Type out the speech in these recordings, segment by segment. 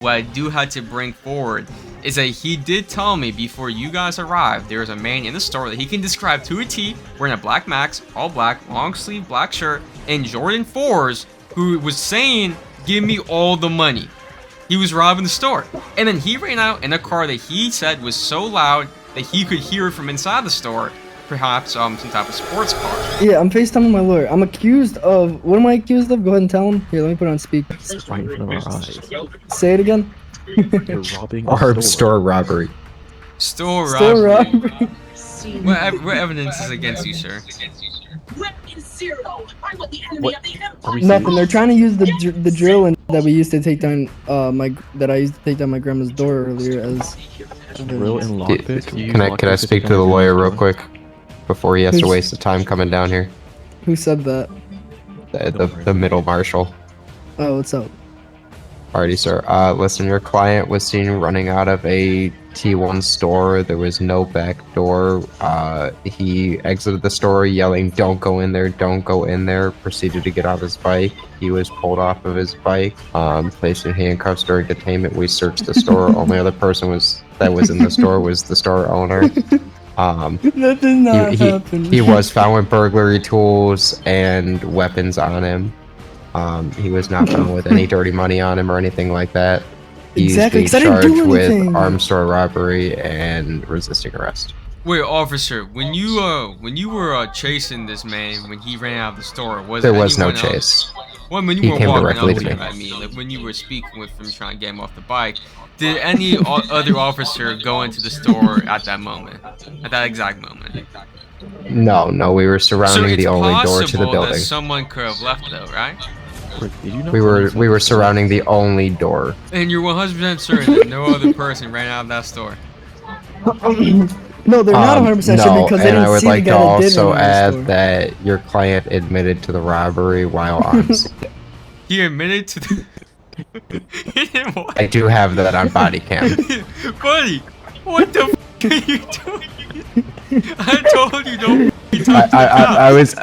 what I do have to bring forward is that he did tell me before you guys arrived, there was a man in the store that he can describe to a T, wearing a black max, all black, long sleeve black shirt, and Jordan 4s, who was saying, give me all the money. He was robbing the store. And then he ran out in a car that he said was so loud that he could hear it from inside the store. Perhaps some type of sports car. Yeah, I'm FaceTiming my lawyer. I'm accused of... What am I accused of? Go ahead and tell him. Here, let me put it on speak. Right in front of our eyes. Say it again. You're robbing Or store robbery. Store Store robbery. robbery. What evidence is against you, sir? Nothing. They're trying to use the drill and that we used to take down I used to take down my grandma's door earlier as drill and lockpick. Can I speak to the lawyer real quick before he has to waste the time coming down here? Who said that? The middle marshal. Oh, what's up? Alrighty, sir. Listen, your client was seen running out of a T1 store. There was no back door. He exited the store yelling, "Don't go in there, don't go in there." Proceeded to get off his bike. He was pulled off of his bike, placed in handcuffs during detainment. We searched the store. Only other person that was in the store was the store owner. That did not happen. He was found with burglary tools and weapons on him. He was not found with any dirty money on him or anything like that. He's Exactly, being 'cause I didn't do charged with anything. armed store robbery and resisting arrest. Wait, officer, when you were chasing this man when he ran out of the store, There was no anyone else? chase. Well, when you He were came walking directly up to to me. him, I mean, like when you were speaking with him, trying to get him off the bike, did any other officer go into the store at that moment, at that exact moment? No, we were surrounding the only door to the possible building. that someone could have left, though, right? Did you know We were surrounding the only door. And you're 100% certain that no other person ran out of that store. No, they're not 100% sure No, because they and didn't I would see like the to guy that did also run out of the add store. that your client admitted to the robbery while on. He admitted to the... He didn't what? I do have that on body cam. Buddy, what the f*** are you doing? I told you don't f***ing talk to the cops. I was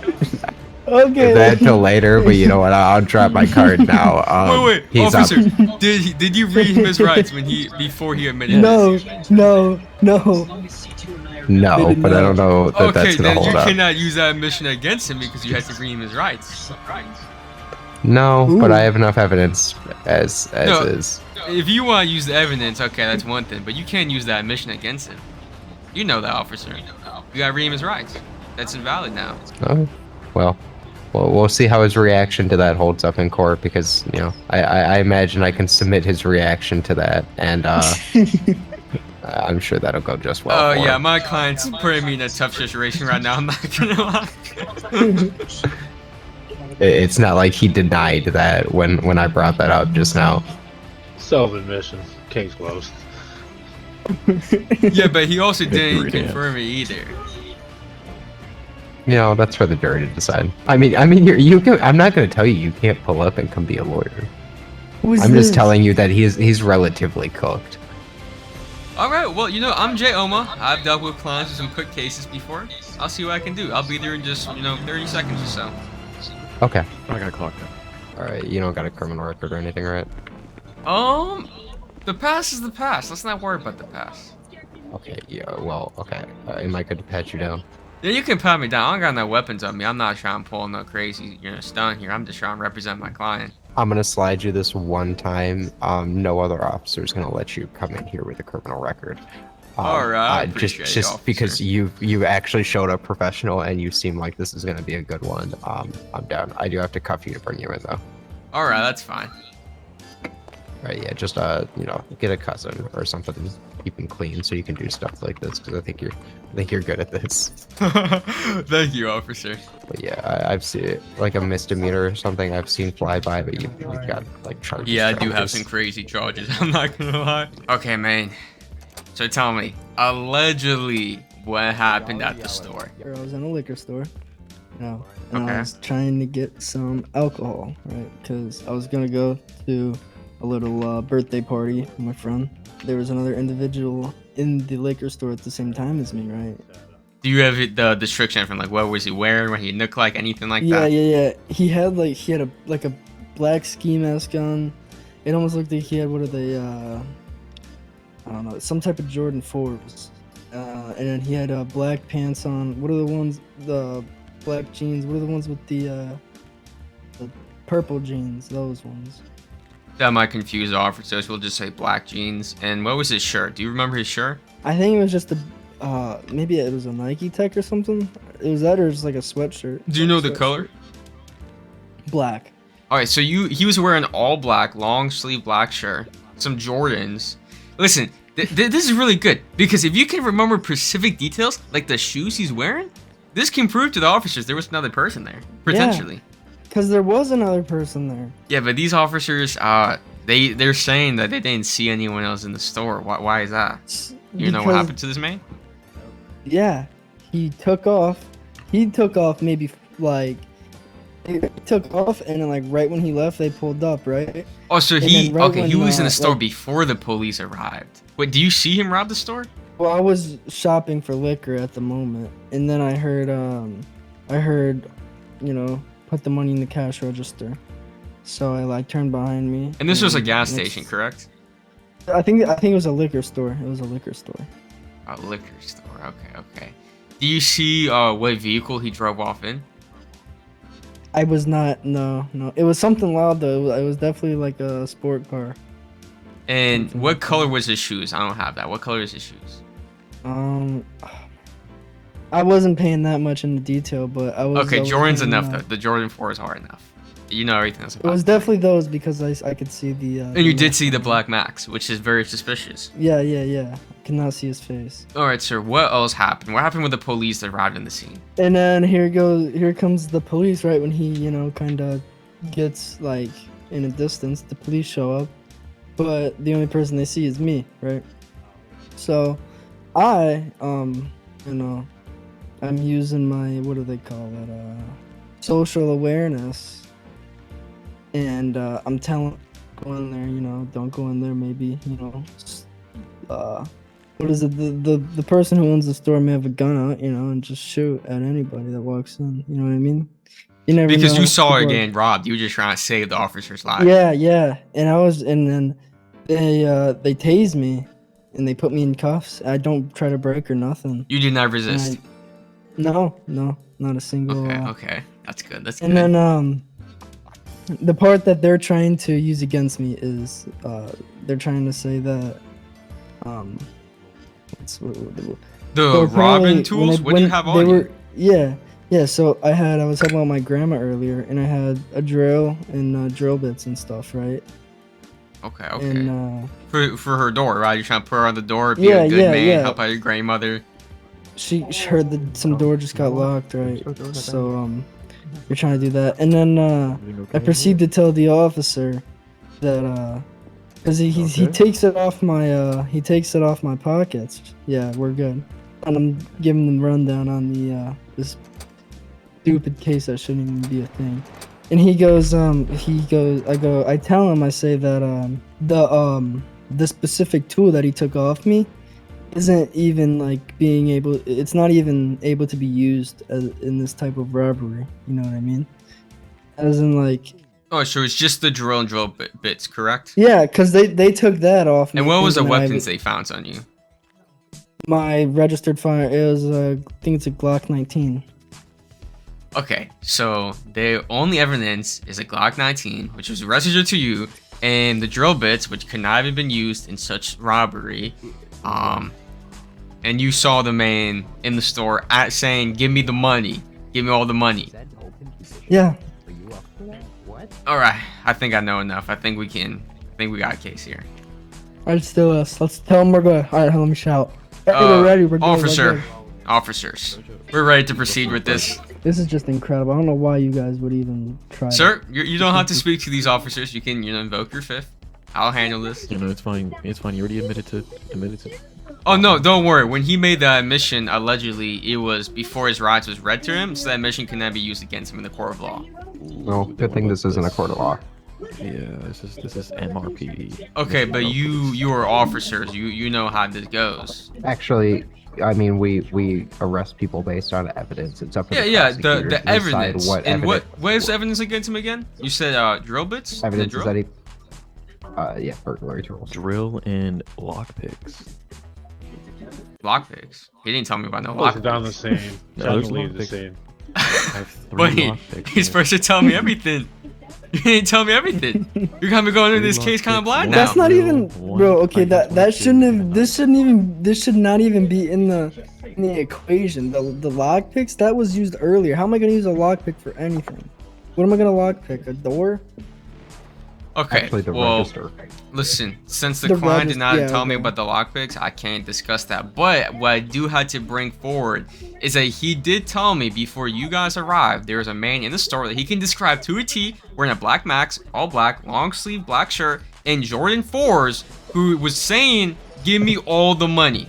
Okay. that till later, but you know what? I'll drop my card now. Wait, He's officer, up. did you read him his rights before he admitted No, this? no. No, did but I don't not. know that Okay, that's gonna then you hold up. cannot use that admission against him because you had to read him his rights. No, Ooh. but I have enough evidence as No. is. If you want to use the evidence, okay, that's one thing, but you can't use that admission against him. You know that, officer. You gotta read him his rights. That's invalid now. Oh, well, we'll see how his reaction to that holds up in court because you know I imagine I can submit his reaction to that, and I'm sure that'll go just well. Oh for yeah, him. my client's putting me in a tough situation right now. I'm not gonna lie. It's not like he denied that when I brought that up just now. Self-admission. Case closed. Yeah, but he also didn't Victory dance. confirm it either. You know, that's for the jury to decide. I mean, I'm not going to tell you you can't pull up and come be a lawyer. Who's I'm just this? telling you that he's relatively cooked. All right, well, you know, I'm Jay Oma. I've dealt with clients with some quick cases before. I'll see what I can do. I'll be there in just 30 seconds or so. Okay. I got clocked up. All right. You don't got a criminal record or anything, right? The past is the past. Let's not worry about the past. Okay. Yeah. Well. Okay. Am I good to pat you down? Yeah, you can pat me down. I don't got no weapons on me. I'm not trying to pull no crazy, stunt here. I'm just trying to represent my client. I'm gonna slide you this one time. No other officer is gonna let you come in here with a criminal record. All right, I appreciate it, just officer. because you actually showed up professional and you seem like this is gonna be a good one. I'm down. I do have to cuff you to bring you in though. All right, that's fine. All right, yeah, just get a cousin or something, keep him clean so you can do stuff like this because I think you're good at this. Thank you, officer. But yeah, I've seen it like a misdemeanor or something. I've seen fly by, but you've got like charges. Yeah, I for do have others. some crazy charges. I'm not gonna lie. Okay, man. So tell me, allegedly, what happened at the store? I was in a liquor store, and Okay. I was trying to get some alcohol, right? Because I was gonna go to a little birthday party with my friend. There was another individual in the liquor store at the same time as me, right? Do you have the description from like what was he wearing? What he looked like? Anything like Yeah, that? yeah. He had a black ski mask on. It almost looked like he had what are they? I don't know, some type of Jordan 4s. And then he had black pants on. What are the ones? The black jeans. What are the ones with the purple jeans? Those ones. That might confuse officers. We'll just say black jeans. And what was his shirt? Do you remember his shirt? I think it was just a, maybe it was a Nike Tech or something. It was that or just like a sweatshirt. Do you know the color? Black. All right, so he was wearing all black, long sleeve black shirt, some Jordans. Listen, this is really good because if you can remember specific details like the shoes he's wearing, this can prove to the officers there was another person there potentially. Because there was another person there. Yeah, but these officers, they're saying that they didn't see anyone else in the store. Why is that? You know what happened to this man? Yeah, he took off. He took off maybe like. He took off and then like right when he left, they pulled up, right? Oh, so And he then right he when, was in the store like- before the police arrived. Wait, do you see him rob the store? Well, I was shopping for liquor at the moment, and then I heard, you know, put the money in the cash register. So I like turned behind me. And this was a gas next- station, correct? I think it was a liquor store. It was a liquor store. A liquor store. Okay. Do you see what vehicle he drove off in? I was not. No. It was something loud though. It was definitely like a sport car. And what color was his shoes? I don't have that. What color is his shoes? I wasn't paying that much into detail, but I was. Okay, I was Jordan's paying, enough though. The Jordan 4s are enough. You know everything else It about was it. definitely those because I could see the. And you did see the Black Max, which is very suspicious. Yeah. I could not see his face. All right, sir. What else happened? What happened with the police that arrived in the scene? And then here comes the police right when he, you know, kind of gets like in a distance. The police show up, but the only person they see is me, right? So, I, you know, I'm using my, what do they call it, social awareness, and I'm telling, go in there, you know, don't go in there, maybe, you know, what is it? The person who owns the store may have a gun out, you know, and just shoot at anybody that walks in. You know what I mean? You never Because know. you saw her People are- getting robbed. You were just trying to save the officer's life. Yeah. And then they tased me, and they put me in cuffs. I don't try to break or nothing. You did not And resist. No, not a single. Okay. That's good. That's And good. then the part that they're trying to use against me is they're trying to say that what's the so apparently robbing tools? What do you have on you? Yeah. So I was talking about my grandma earlier, and I had a drill and drill bits and stuff, right? Okay. And For her door, right? You're trying to put her on the door, be a good man, help out your grandmother. she heard that some door just got locked, right? So we're trying to do that, and then I proceed to tell the officer that because he takes it off my pockets. Yeah, we're good. And I'm giving them rundown on the this stupid case that shouldn't even be a thing. And he goes, I tell him, I say that the specific tool that he took off me isn't even like it's not even able to be used in this type of robbery. You know what I mean? As in like. Oh, so it's just the drill and drill bits, correct? Yeah, because they took that off me. And what was the thinking that weapons they found on you? My registered fire, it was I think it's a Glock 19. Okay, so the only evidence is a Glock 19, which was registered to you, and the drill bits, which could not have been used in such robbery. And you saw the man in the store saying, "Give me the money, give me all the money." Yeah. All right, I think I know enough. I think we got a case here. Alright, still us. Let's tell them we're good. Alright, let me shout. We're ready. We're good. Officer, officers, we're ready to proceed with this. This is just incredible. I don't know why you guys would even try. Sir, you don't have to speak to these officers. You can invoke your fifth. I'll handle this. You know, it's fine. It's fine. You already admitted to. Oh no, don't worry. When he made that admission, allegedly, it was before his rights was read to him, so that admission can then be used against him in the court of law. Well, good thing this isn't a court of law. Yeah, this is MRPD. Okay, but you are officers. You know how this goes. Actually, I mean, we arrest people based on evidence. It's up to the Yeah. prosecutor to The decide evidence. what And evidence. what is the evidence against him again? You said drill bits. Evidence The is drill? that Yeah, burglary tools. Drill and lockpicks. Lockpicks. He didn't tell me about no Close it lockpicks. down the same. No, there's Generally the lockpicks. same. I have 3 But lockpicks. he's supposed to tell me everything. You didn't tell me everything. You got me going into this case kind of blind now. That's not No, even, one bro. Okay, fight that is shouldn't one have. This should not even be in the equation. The lockpicks that was used earlier. How am I gonna use a lockpick for anything? What am I gonna lockpick? A door? Okay, Actually, the well, register. listen, since the The client did not yeah, tell me okay. about the lockpicks, I can't discuss that. But what I do have to bring forward is that he did tell me before you guys arrived, there was a man in the store that he can describe to a T, wearing a black max, all black, long sleeve black shirt, and Jordan 4s, who was saying, give me all the money.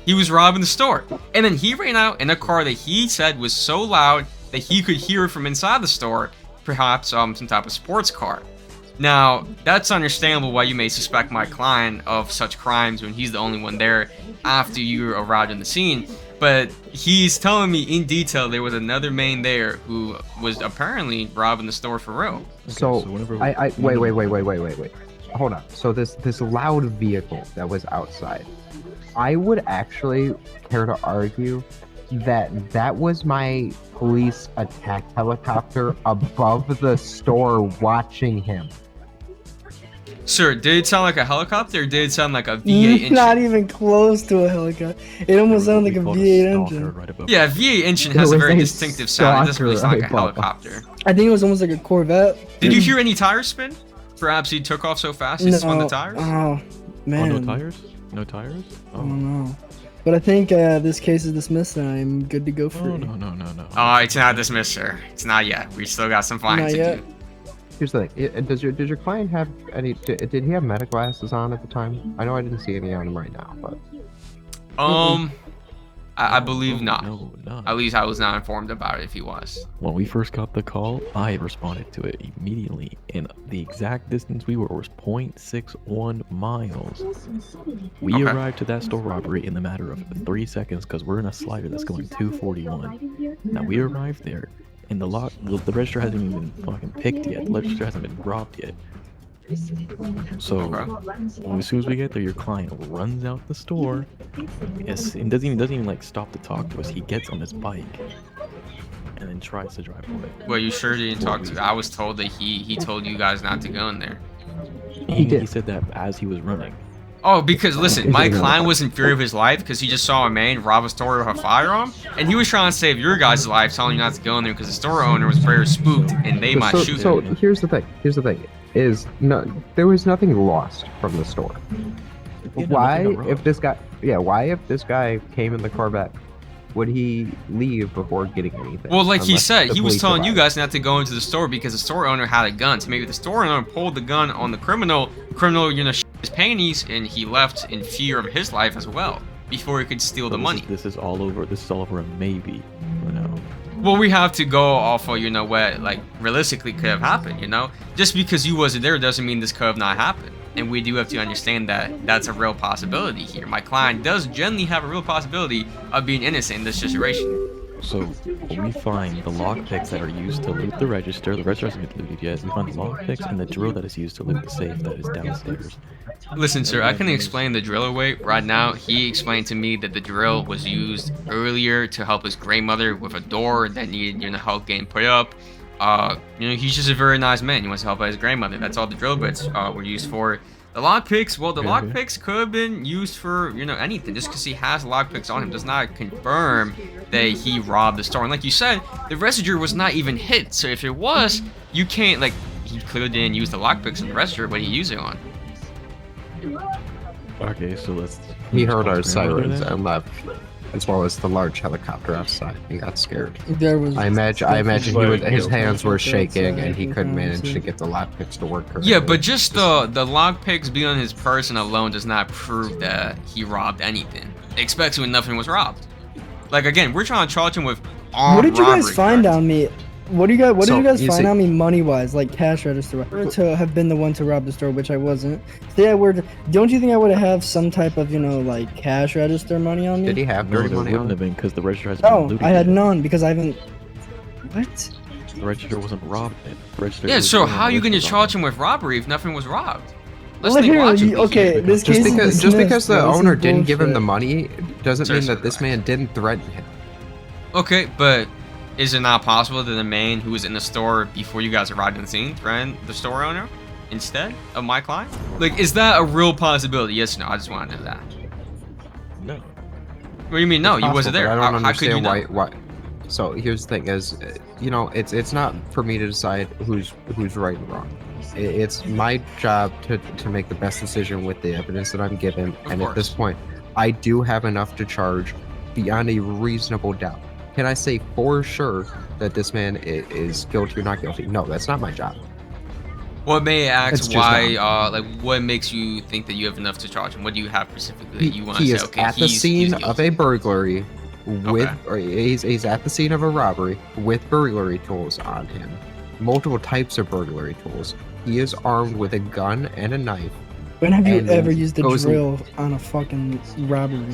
He was robbing the store. And then he ran out in a car that he said was so loud that he could hear it from inside the store, perhaps some type of sports car. Now, that's understandable why you may suspect my client of such crimes when he's the only one there after you arrived on the scene. But he's telling me in detail there was another man there who was apparently robbing the store for real. So, whenever wait. Hold on. So this loud vehicle that was outside, I would actually care to argue that was my police attack helicopter above the store watching him. Sir, did it sound like a helicopter or did it sound like a V8 engine? Not even close to a helicopter. It almost sounded like a V8 engine. Right above Yeah, a V8 engine It has a was very a distinctive sound. It doesn't really sound like a stalker, helicopter. I think it was almost like a Corvette. Did you hear any tires spin? Perhaps he took off so fast he spun the tires? Oh, man. Oh, no tires? No tires? I don't know. But I think this case is dismissed and I'm good to go free. Oh, no. Oh, it's not dismissed, sir. It's not yet. We still got some flying Not to yet. do. Here's the thing. Does your client have any? Did he have meta glasses on at the time? I know I didn't see any on him right now, but I believe not. No, not. At least I was not informed about it if he was. When we first got the call, I responded to it immediately, and the exact distance we were was 0.61 miles. We Okay. arrived to that store robbery in the matter of 3 seconds because we're in a slider that's going 241. Now we arrived there, and the register hasn't even fucking picked yet. The register hasn't been robbed yet. So as soon as we get there, your client runs out the store. Yes, and doesn't even like stop to talk to us. He gets on his bike and then tries to drive away. Well, you sure didn't talk to? I was told that he told you guys not to go in there. He said that as he was running. Oh, because listen, my client was in fear of his life because he just saw a man rob a store with a firearm, and he was trying to save your guys' life, telling you not to go in there because the store owner was very spooked and they might shoot So him. here's the thing. Is no, there was nothing lost from the store. Yeah, Why, nothing got if this guy came in the Corvette, would he leave before getting anything? Well, like he Unless said, the he was police telling you arrived. guys not to go into the store because the store owner had a gun. So maybe the store owner pulled the gun on the criminal, shit his panties, and he left in fear of his life as well before he could steal the money. This is all over. This is all over a maybe. You know. Well, we have to go off of, what, like, realistically could have happened, Just because you wasn't there doesn't mean this could have not happened. And we do have to understand that that's a real possibility here. My client does generally have a real possibility of being innocent in this situation. So we find the lockpicks that are used to loot the register hasn't been looted yet. We find the lockpicks and the drill that is used to loot the safe that is downstairs. Listen, sir, I can explain the drill away. Right now, he explained to me that the drill was used earlier to help his grandmother with a door that needed, help getting put up. He's just a very nice man. He wants to help out his grandmother. That's all the drill bits were used for. The lockpicks, well, the lockpicks could have been used for, anything. Just because he has lockpicks on him does not confirm that he robbed the store. And like you said, the register was not even hit. So if it was, you can't, he clearly didn't use the lockpicks on the register, but he used it on. Okay, so let's. He heard our let's go over sirens there. and left, as well as the large helicopter outside. He got scared. There was. I imagine his hands were outside, shaking and he couldn't manage honestly. to get the lockpicks to work correctly. Yeah, but just the lockpicks being on his person alone does not prove that he robbed anything, especially when nothing was robbed. Like, again, we're trying to charge him with armed What did you guys robbery, find correct? on me? What did So, you guys you find see- on me money wise, like cash register? To have been the one to rob the store, which I wasn't. Say I were. Don't you think I would have some type of like cash register money on me? Did he have No, dirty there money wouldn't on have him? been because the register hasn't been Oh, looted I had yet. none because I haven't. What? The register wasn't robbed yet. The register Yeah, was so still how are you on the going to list charge him with robbery if nothing was robbed? Let's think logically okay, here. this case is Just because dismissed, the bro. This owner is didn't give him the bullshit. money doesn't mean that this man didn't threaten him. Okay, but is it not possible that the man who was in the store before you guys arrived on the scene threatened the store owner instead of my client? Like, is that a real possibility? Yes or no? I just want to know that. No. What do you mean no? You wasn't there. I don't How could you understand know? why. So here's the thing: is it's not for me to decide who's right and wrong. It's my job to make the best decision with the evidence that I'm given, and at this point, I do have enough to charge beyond a reasonable doubt. Can I say for sure that this man is guilty or not guilty? No, that's not my job. What may I It's ask just why? not. Like, what makes you think that you have enough to charge him? What do you have specifically that you want to He say? is Okay, at the scene of a burglary with, or he's at the scene of a robbery with burglary tools on him, multiple types of burglary tools. He is armed with a gun and a knife. When have you and ever used a goes- drill on a fucking robbery?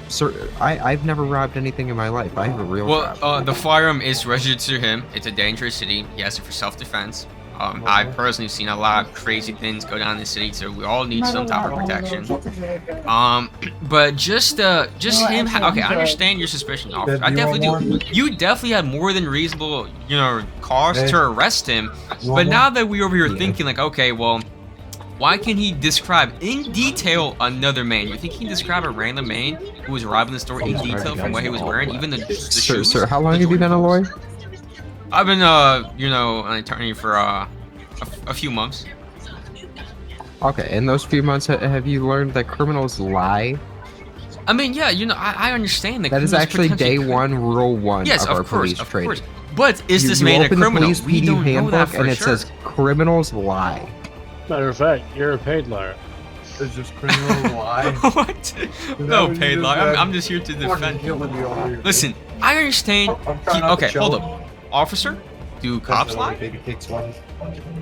Sir, I've never robbed anything in my life. I have a real job. Well, the firearm is registered to him. It's a dangerous city. He has it for self-defense. I've personally seen a lot of crazy things go down in the city, so we all need some type of protection. But just him. Okay, I understand your suspicion, officer. I definitely do. You definitely had more than reasonable, cause to arrest him. But now that we're over here thinking, like, okay, well, why can't he describe in detail another man? You think he can describe a random man who was robbing the store in detail from what he was wearing, even the shoes? Sir, how long have you been a lawyer? I've been, an attorney for a few months. Okay, in those few months, have you learned that criminals lie? I mean, yeah, I understand that. That is criminals actually day potentially could- one, rule one Yes, of our of course, police of training. course. But is this You man a open the criminal? police We PD don't know that handbook for and it sure. says criminals lie. Matter of fact, you're a paid liar. It's just criminal lie. What? No, paid lie. I'm just here to defend him. Listen, I understand. Okay, hold up. Officer, do cops lie?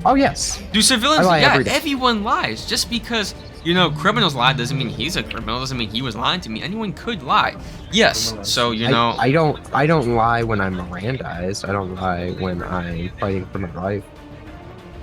Oh yes. Do civilians? I lie Yeah, every day. everyone lies. Just because criminals lie doesn't mean he's a criminal. Doesn't mean he was lying to me. Anyone could lie. Yes. So I don't lie when I'm Mirandized. I don't lie when I'm fighting for my life.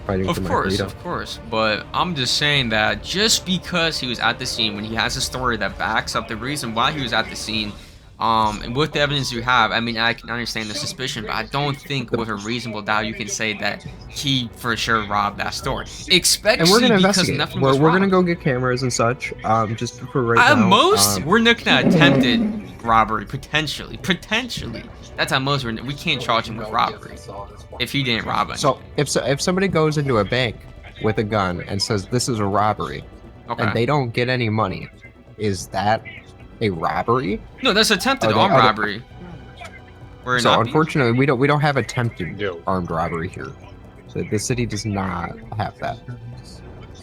Fighting for my freedom. Of course. But I'm just saying that just because he was at the scene, when he has a story that backs up the reason why he was at the scene, and with the evidence you have, I mean, I can understand the suspicion, but I don't think with a reasonable doubt you can say that he for sure robbed that store. Especially And we're gonna because investigate. nothing We're was gonna robbed. go get cameras and such. Just for right At now. most, we're looking at attempted robbery, potentially. That's at most. We can't charge him with robbery if he didn't rob us. So if somebody goes into a bank with a gun and says this is a robbery, okay. and they don't get any money, is that a robbery? No, that's attempted Are they- armed are they- robbery. Where So not be? unfortunately, we don't have attempted No. armed robbery here. So the city does not have that.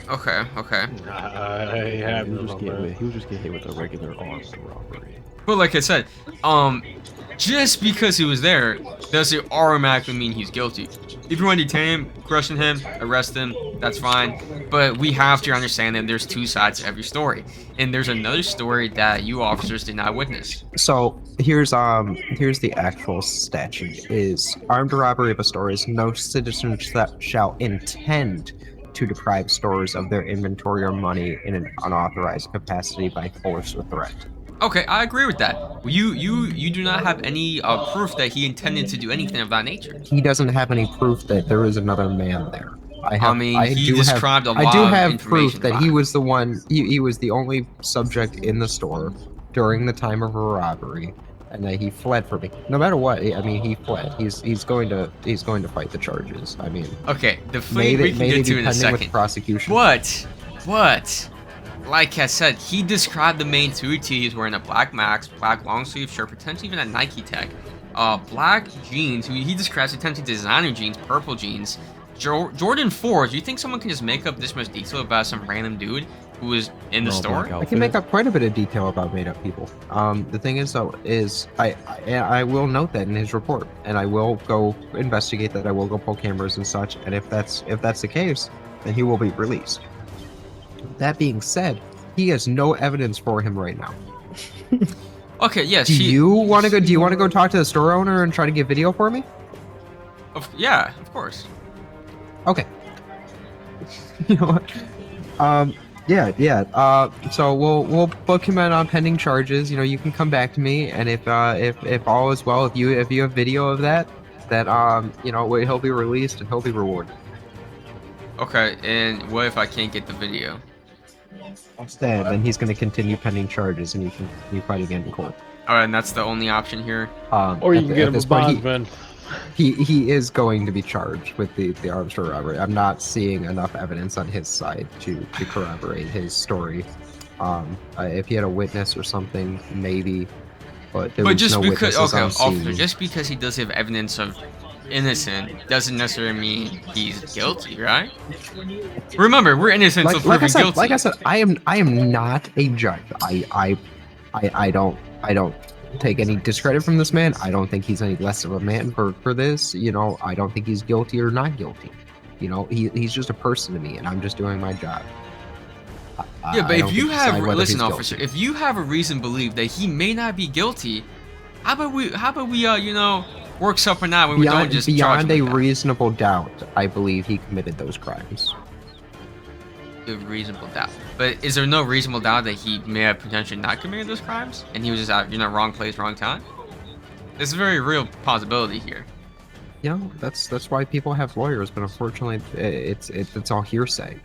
Okay. I have He no would just get number. hit. He would just get hit with a regular armed robbery. But like I said, just because he was there doesn't automatically mean he's guilty. If you want to detain him, question him, arrest him, that's fine. But we have to understand that there's two sides to every story, and there's another story that you officers did not witness. So here's the actual statute: is armed robbery of a store is no citizen shall intend to deprive stores of their inventory or money in an unauthorized capacity by force or threat. Okay, I agree with that. You do not have any proof that he intended to do anything of that nature. He doesn't have any proof that there is another man there. He do described a lot I do of have information proof that about he it. was the one. He was the only subject in the store during the time of a robbery, and that he fled from me. No matter what, I mean, he fled. He's going to fight the charges. I mean, Okay, the fleet we can get to in a pending with second. prosecution. What? Like I said, he described the main two T. He's wearing a black max, black long sleeve shirt, potentially even a Nike tech, black jeans. He describes potentially designer jeans, purple jeans, Jordan 4s. Do you think someone can just make up this much detail about some random dude who was in the store? I can make up quite a bit of detail about made-up people. The thing is, though, is I will note that in his report, and I will go investigate that. I will go pull cameras and such, and if that's the case, then he will be released. That being said, he has no evidence for him right now. Okay, yes. Do you want to go? Do you want to go talk to the store owner and try to get video for me? Yeah, of course. Okay. You know what? Yeah. So we'll book him out on pending charges. You know, you can come back to me, and if all is well, if you have video of that, you know, he'll be released and he'll be rewarded. Okay, and what if I can't get the video? Then he's going to continue pending charges, and you can continue fighting in court. Alright, and that's the only option here. Or you can get him a bondsman. He is going to be charged with the arms for robbery. I'm not seeing enough evidence on his side to corroborate his story. If he had a witness or something, maybe, but there was just no because, witnesses okay, on scene. officer, just because he does have evidence of innocent doesn't necessarily mean he's guilty, right? Remember, we're innocent until proven guilty. Like I said, I am not a judge. I don't take any discredit from this man. I don't think he's any less of a man for this. You know, I don't think he's guilty or not guilty. You know, he's just a person to me, and I'm just doing my job. Yeah, but if you have, decide whether listen, he's officer, guilty. if you have a reason to believe that he may not be guilty, how about we you know, work something out when we don't just charge beyond a him with that? reasonable doubt, I believe he committed those crimes. A reasonable doubt. But is there no reasonable doubt that he may have potentially not committed those crimes, and he was just out, you know, wrong place, wrong time? There's a very real possibility here. You know, that's why people have lawyers, but unfortunately, it's all hearsay.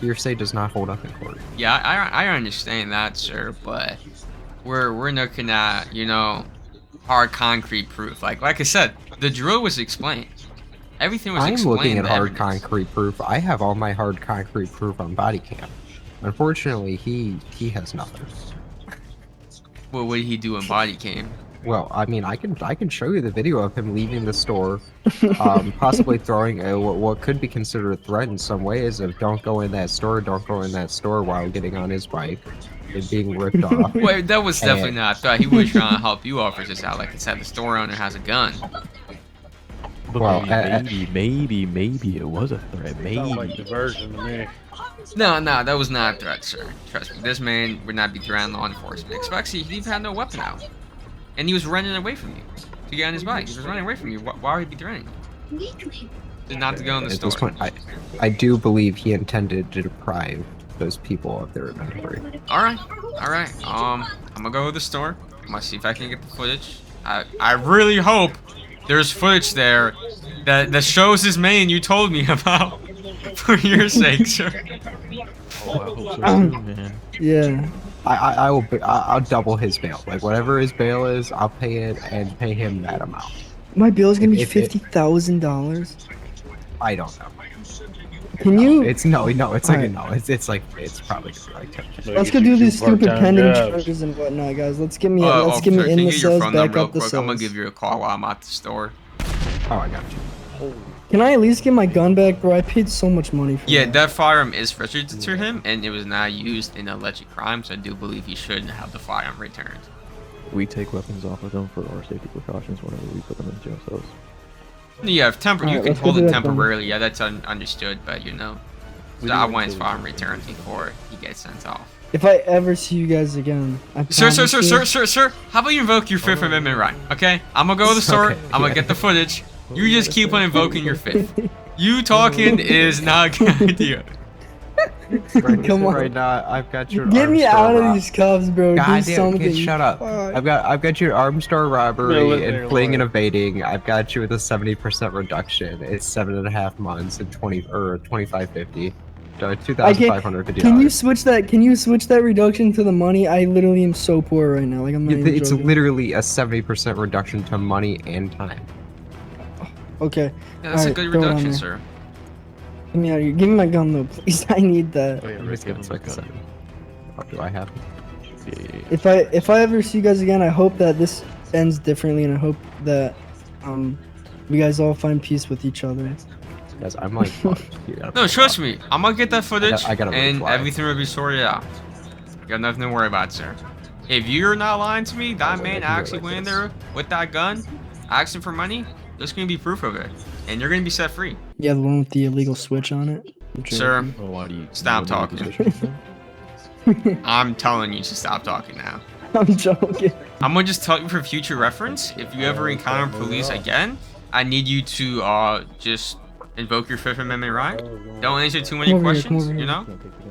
Hearsay does not hold up in court. Yeah, I understand that, sir, but we're looking at, you know, hard concrete proof. Like I said, the drill was explained. Everything was I'm explained. looking at the hard evidence. concrete proof. I have all my hard concrete proof on body cam. Unfortunately, he has nothing. What would he do in body cam? Well, I mean, I can show you the video of him leaving the store, possibly throwing what could be considered a threat in some ways of don't go in that store while getting on his bike and being ripped off. Wait, that was definitely And- not a threat. He was trying to help you officers out. Like I said, the store owner has a gun. But Well, maybe it was a threat. Sounds like Maybe. diversion to me. No, that was not a threat, sir. Trust me, this man would not be threatening law enforcement. Especially, he had no weapon out. And he was running away from you to get on his bike. He was running away from you. Why would he be threatening you? Not to go in the At store. this point, I do believe he intended to deprive those people of their inventory. Alright. I'm gonna go to the store. I'm gonna see if I can get the footage. I really hope there's footage there that shows this man you told me about. For your sake, sir. Oh, I hope so too, man. Yeah. I'll double his bail. Like whatever his bail is, I'll pay it and pay him that amount. My bill is gonna be If it- $50,000. I don't know. Can you? It's like Alright. no. It's probably gonna be like 10. Let's go do these stupid pending charges and whatnot, guys. Let's get me Officer, in can you the get your cells, phone back number real up the quick? I'm gonna cells. give you a call while I'm at the store. Oh, I got you. Can I at least get my gun back, bro? I paid so much money for Yeah, that. that firearm is registered to him, and it was not used in alleged crime, so I do believe he should have the firearm returned. We take weapons off of them for our safety precautions whenever we put them in jail cells. Yeah, if you Alright, can let's go hold do it that then. temporarily, yeah, that's understood, but you know. We So I do want his until- firearm returned before he gets sent off. If I ever see you guys again, I Sir, promise you- how about you invoke your Fifth Amendment right, okay? I'm gonna go to the store, Okay, I'm gonna get the footage, you just keep on invoking your Fifth. You talking is not a good idea. Come on. Right now, I've got your. Get me arm out store of rob- these cuffs, bro. God Do damn, something. kid, shut up. Fuck. I've got your arm store Yeah, robbery listen, and fleeing and lawyer. evading. I've got you with a 70% reduction. It's 7.5 months and 25.50. $2,550. Can you switch that? Can you switch that reduction to the money? I literally am so poor right now. Like I'm not even It's joking. literally a 70% reduction to money and time. Okay. Yeah, that's a Alright, good throw it on reduction, there. sir. Get me out of here. Give me my gun though, please. I need that. Oh yeah, Just Rick, give give us him like a a gun. second. What do I have? Yeah. If I ever see you guys again, I hope that this ends differently, and I hope that we guys all find peace with each other. Guys, I'm like, fucked. You gotta No, fuck trust off. me, I'm gonna get that footage, I gotta and reply. everything will be sorted out. You got nothing to worry about, sir. If you're not lying to me, that Oh, man wait, I can do it actually like went in this. there with that gun, asking for money, there's gonna be proof of it. And you're gonna be set free. Yeah, the one with the illegal switch on it. I'm Sir, joking. Well, why do you Stop you want me to talking. switch them? I'm telling you to stop talking now. I'm joking. I'm gonna just tell you for future reference, if you ever encounter police again, I need you to just invoke your Fifth Amendment right. Don't answer too many Come over here, questions, come over you here. know?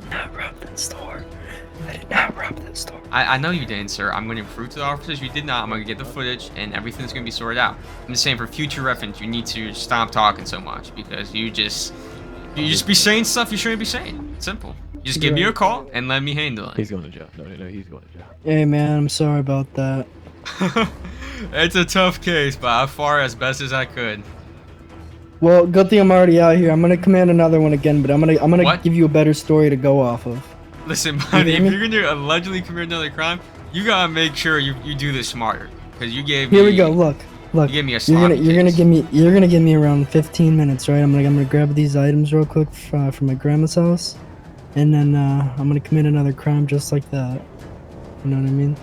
Not rob that store. I did not rob that store. I know you didn't, sir. I'm going to prove to the officers you did not. I'm going to get the footage, and everything's going to be sorted out. I'm just saying, for future reference, you need to stop talking so much, because you just be saying stuff you shouldn't be saying. It's simple. You just give me a call and let me handle it. He's going to jail. No, he's going to jail. Hey man, I'm sorry about that. It's a tough case, but I fought as best as I could. Well, good thing I'm already out here. I'm gonna command another one again, but I'm gonna What? give you a better story to go off of. Listen, buddy, hear if me? you're going to allegedly commit another crime, you got to make sure you do this smarter. Because you gave me... Here we go. Look. You gave me a You're sloppy gonna case. give me around 15 minutes, right? I'm gonna grab these items real quick from my grandma's house, and then I'm gonna commit another crime just like that. You know what I mean?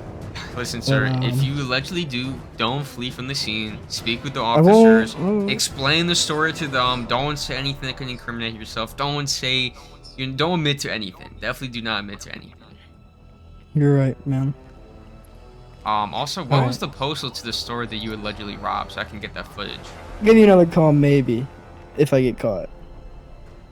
Listen, sir, But, if you allegedly do, don't flee from the scene. Speak with the won't- officers. I won't. Explain the story to them. Don't say anything that can incriminate yourself. Don't admit to anything. Definitely do not admit to anything. You're right, man. Also, what was the postal to the store that you allegedly robbed, so I can get that footage? Give you another call, maybe, if I get caught.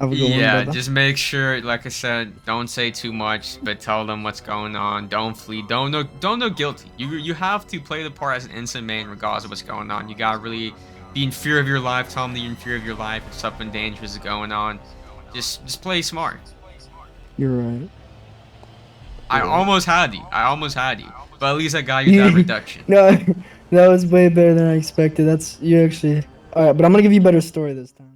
Have a good one, Yeah, brother. just make sure, like I said, don't say too much, but tell them what's going on. Don't flee. Don't know guilty. You have to play the part as an innocent man, regardless of what's going on. You gotta really be in fear of your life. Tell them that you're in fear of your life. If something dangerous is going on, just play smart. You're right. I almost had you. But at least I got you that reduction. No, that was way better than I expected. You actually. All right, but I'm gonna give you a better story this time.